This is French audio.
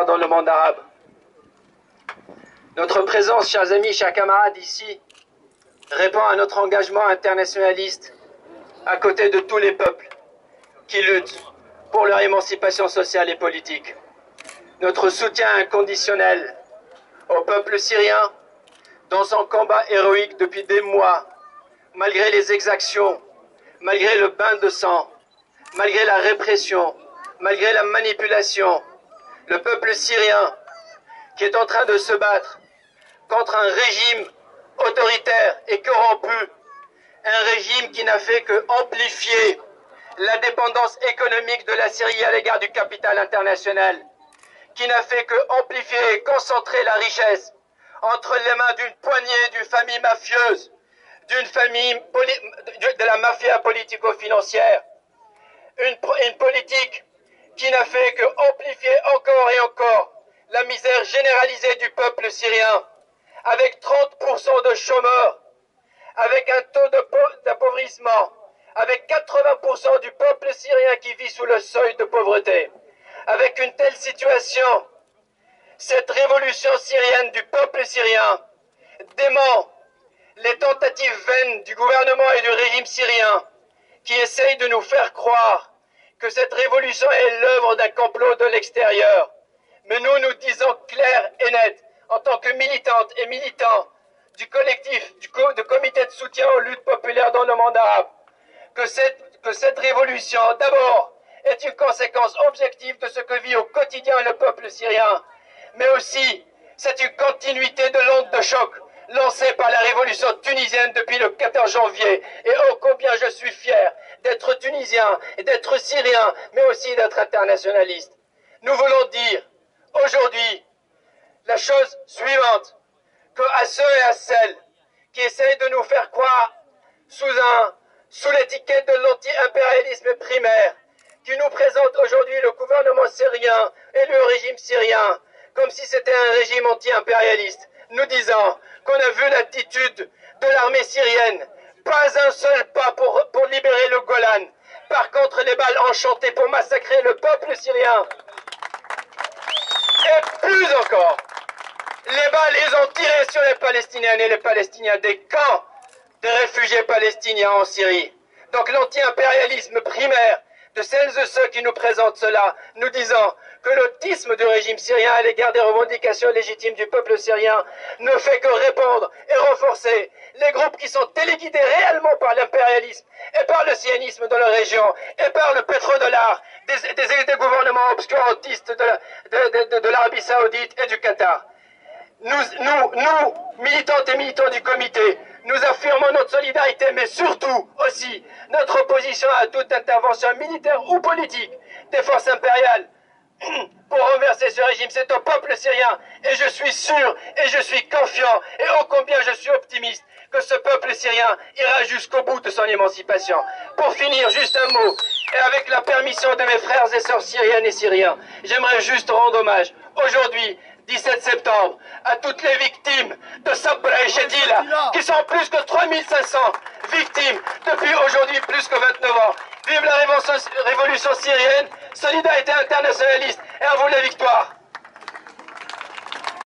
dans le monde arabe. Notre présence, chers amis, chers camarades, ici, répond à notre engagement internationaliste à côté de tous les peuples qui luttent pour leur émancipation sociale et politique. Notre soutien inconditionnel au peuple syrien dans son combat héroïque depuis des mois, malgré les exactions, malgré le bain de sang, malgré la répression, malgré la manipulation. Le peuple syrien qui est en train de se battre contre un régime autoritaire et corrompu, un régime qui n'a fait que amplifier la dépendance économique de la Syrie à l'égard du capital international, qui n'a fait que amplifier et concentrer la richesse entre les mains d'une poignée d'une famille mafieuse, d'une famille de la mafia politico-financière, une politique qui n'a fait que amplifier encore et encore la misère généralisée du peuple syrien, avec 30% de chômeurs, avec un taux d'appauvrissement, avec 80% du peuple syrien qui vit sous le seuil de pauvreté. Avec une telle situation, cette révolution syrienne du peuple syrien dément les tentatives vaines du gouvernement et du régime syrien qui essayent de nous faire croire que cette révolution est l'œuvre d'un complot de l'extérieur. Mais nous disons clair et net, en tant que militantes et militants du collectif, du comité de soutien aux luttes populaires dans le monde arabe, que cette révolution, d'abord, est une conséquence objective de ce que vit au quotidien le peuple syrien, mais aussi c'est une continuité de l'onde de choc lancée par la révolution tunisienne depuis le 14 janvier. Et oh combien je suis fier d'être tunisien et d'être syrien, mais aussi d'être internationaliste. Nous voulons dire aujourd'hui la chose suivante, qu'à ceux et à celles qui essayent de nous faire croire sous l'étiquette de l'anti-impérialisme primaire, qui nous présente aujourd'hui le gouvernement syrien et le régime syrien comme si c'était un régime anti-impérialiste, nous disant qu'on a vu l'attitude de l'armée syrienne, pas un seul pas pour libérer le Golan. Par contre, les balles enchantées pour massacrer le peuple syrien. Et plus encore, les balles, ils ont tiré sur les Palestiniennes et les Palestiniens des camps de réfugiés palestiniens en Syrie. Donc l'anti-impérialisme primaire de celles et ceux qui nous présentent cela, nous disant que l'autisme du régime syrien à l'égard des revendications légitimes du peuple syrien ne fait que répandre et renforcer les groupes qui sont téléguidés réellement par l'impérialisme et par le sionisme dans la région et par le pétrodollar des gouvernements obscurantistes de l'Arabie Saoudite et du Qatar. Nous, militantes et militants du comité, nous affirmons notre solidarité, mais surtout aussi notre opposition à toute intervention militaire ou politique des forces impériales pour renverser ce régime. C'est au peuple syrien, et je suis sûr, et je suis confiant, et ô combien je suis optimiste, que ce peuple syrien ira jusqu'au bout de son émancipation. Pour finir, juste un mot, et avec la permission de mes frères et sœurs syriennes et syriens, j'aimerais juste rendre hommage, aujourd'hui, 17 septembre, à toutes les victimes de Sabra et Shedila, qui sont plus que 3500 victimes depuis aujourd'hui plus que 29 ans. Vive la révolution syrienne, solidarité internationaliste, et à vous la victoire.